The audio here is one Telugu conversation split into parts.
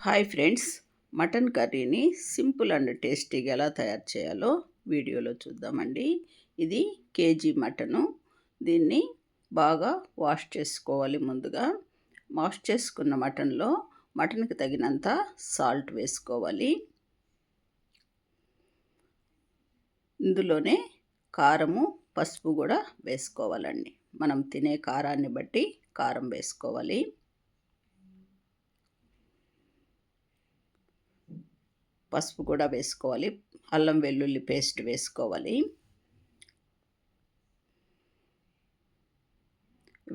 హాయ్ ఫ్రెండ్స్, మటన్ కర్రీని సింపుల్ అండ్ టేస్టీగా ఎలా తయారు చేయాలో వీడియోలో చూద్దామండి. ఇది కేజీ మటను. దీన్ని బాగా వాష్ చేసుకోవాలి. ముందుగా వాష్ చేసుకున్న మటన్లో మటన్కి తగినంత సాల్ట్ వేసుకోవాలి. ఇందులోనే కారము, పసుపు కూడా వేసుకోవాలండి. మనం తినే కారాన్ని బట్టి కారం వేసుకోవాలి. పసుపు కూడా వేసుకోవాలి. అల్లం వెల్లుల్లి పేస్ట్ వేసుకోవాలి.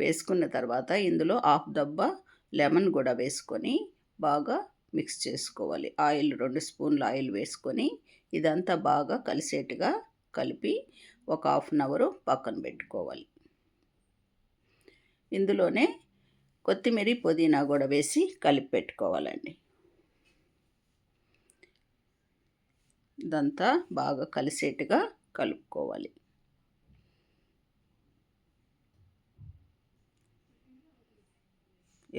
వేసుకున్న తర్వాత ఇందులో హాఫ్ దబ్బా లెమన్ కూడా వేసుకొని బాగా మిక్స్ చేసుకోవాలి. ఆయిల్ 2 స్పూన్ల ఆయిల్ వేసుకొని ఇదంతా బాగా కలిసేట్టుగా కలిపి ఒక హాఫ్ అన్ అవర్ పక్కన పెట్టుకోవాలి. ఇందులోనే కొత్తిమీర, పుదీనా కూడా వేసి కలిపి పెట్టుకోవాలండి. ఇదంతా బాగా కలిసేట్టుగా కలుపుకోవాలి.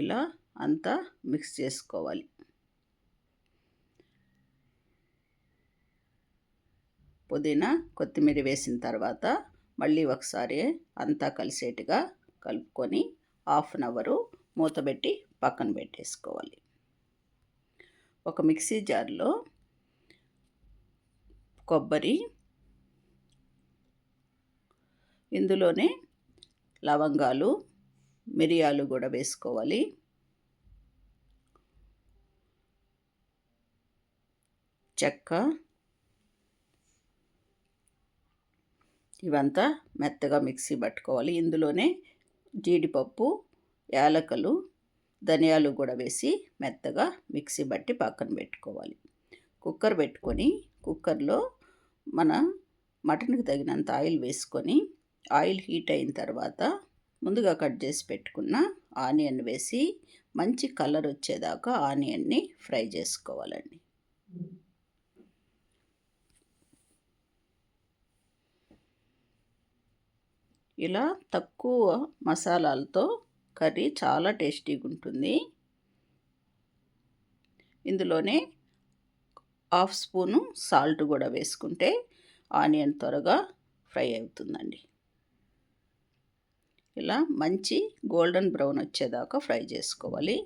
ఇలా అంతా మిక్స్ చేసుకోవాలి. పుదీనా, కొత్తిమీర వేసిన తర్వాత మళ్ళీ ఒకసారి అంతా కలిసేట్టుగా కలుపుకొని హాఫ్ అన్ అవరు మూత పెట్టి పక్కన పెట్టేసుకోవాలి. ఒక మిక్సీ జార్లో కొబ్బరి, ఇందులోనే లవంగాలు, మిరియాలు కూడా వేసుకోవాలి. చెక్క, ఇవంతా మెత్తగా మిక్సీ పట్టుకోవాలి. ఇందులోనే జీడిపప్పు, యాలకులు, ధనియాలు కూడా వేసి మెత్తగా మిక్సీ పట్టి పక్కన పెట్టుకోవాలి. కుక్కర్ పెట్టుకొని కుక్కర్లో మన మటన్కి తగినంత ఆయిల్ వేసుకొని ఆయిల్ హీట్ అయిన తర్వాత ముందుగా కట్ చేసి పెట్టుకున్న ఆనియన్ వేసి మంచి కలర్ వచ్చేదాకా ఆనియన్ని ఫ్రై చేసుకోవాలండి. ఇలా తక్కువ మసాలాలతో కర్రీ చాలా టేస్టీగా ఉంటుంది. ఇందులోనే హాఫ్ స్పూను సాల్ట్ కూడా వేసుకుంటే ఆనియన్ త్వరగా ఫ్రై అవుతుందండి. ఇలా మంచి గోల్డెన్ బ్రౌన్ వచ్చేదాకా ఫ్రై చేసుకోవాలి.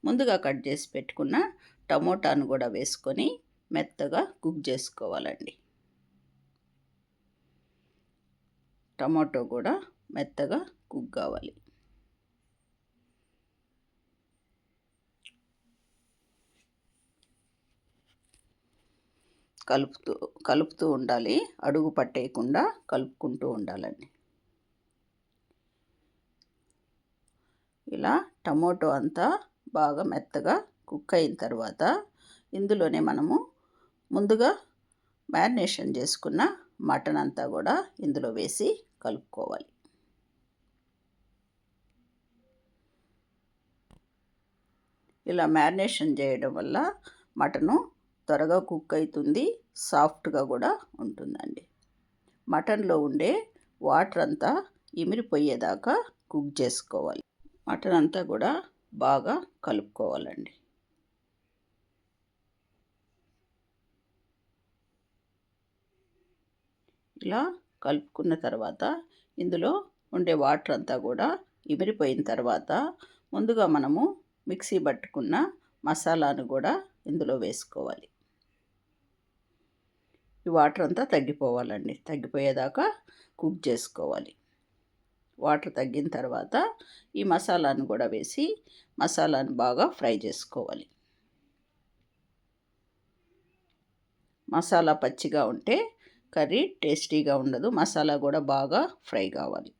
ముందుగా కట్ చేసి పెట్టుకున్న టమోటాను కూడా వేసుకొని మెత్తగా కుక్ చేసుకోవాలండి. టమాటో కూడా మెత్తగా కుక్ కావాలి. కలుపుతూ ఉండాలి. అడుగు పట్టేయకుండా కలుపుకుంటూ ఉండాలండి. ఇలా టమోటో అంతా బాగా మెత్తగా కుక్ అయిన తర్వాత ఇందులోనే మనము ముందుగా మ్యారినేషన్ చేసుకున్న మటన్ అంతా కూడా ఇందులో వేసి కలుపుకోవాలి. ఇలా మ్యారినేషన్ చేయడం వల్ల మటను త్వరగా కుక్ అవుతుంది, సాఫ్ట్గా కూడా ఉంటుందండి. మటన్లో ఉండే వాటర్ అంతా ఇమిరిపోయేదాకా కుక్ చేసుకోవాలి. మటన్ అంతా కూడా బాగా కలుపుకోవాలండి. ఇలా కలుపుకున్న తర్వాత ఇందులో ఉండే వాటర్ అంతా కూడా ఇమిరిపోయిన తర్వాత ముందుగా మనము మిక్సీ పట్టుకున్న మసాలాను కూడా ఇందులో వేసుకోవాలి. ఈ వాటర్ అంతా తగ్గిపోవాలండి. తగ్గిపోయేదాకా కుక్ చేసుకోవాలి. వాటర్ తగ్గిన తర్వాత ఈ మసాలాను కూడా వేసి మసాలాను బాగా ఫ్రై చేసుకోవాలి. మసాలా పచ్చిగా ఉంటే కర్రీ టేస్టీగా ఉండదు. మసాలా కూడా బాగా ఫ్రై కావాలి.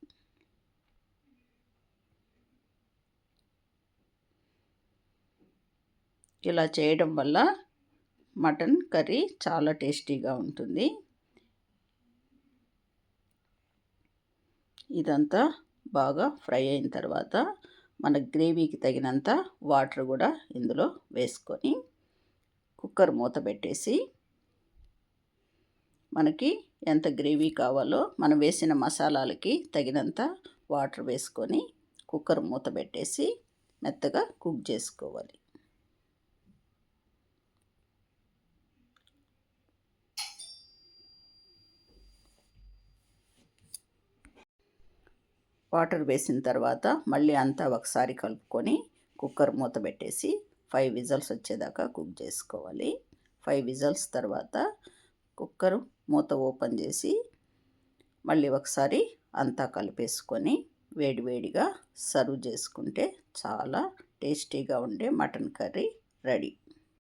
ఇలా చేయడం వల్ల మటన్ కర్రీ చాలా టేస్టీగా ఉంటుంది. ఇదంతా బాగా ఫ్రై అయిన తర్వాత మన గ్రేవీకి తగినంత వాటర్ కూడా ఇందులో వేసుకొని కుక్కర్ మూత పెట్టేసి మనకి ఎంత గ్రేవీ కావాలో మనం వేసిన మసాలాలకి తగినంత వాటర్ వేసుకొని కుక్కర్ మూత పెట్టేసి మెత్తగా కుక్ చేసుకోవాలి. వాటర్ వేసిన తర్వాత మళ్ళీ అంతా ఒకసారి కలుపుకొని కుక్కర్ మూత పెట్టేసి 5 విజిల్స్ వచ్చేదాకా కుక్ చేసుకోవాలి. 5 విజిల్స్ తర్వాత కుక్కర్ మూత ఓపెన్ చేసి మళ్ళీ ఒకసారి అంతా కలిపేసుకొని వేడివేడిగా సర్వ్ చేసుకుంటే చాలా టేస్టీగా ఉండే మటన్ కర్రీ రెడీ.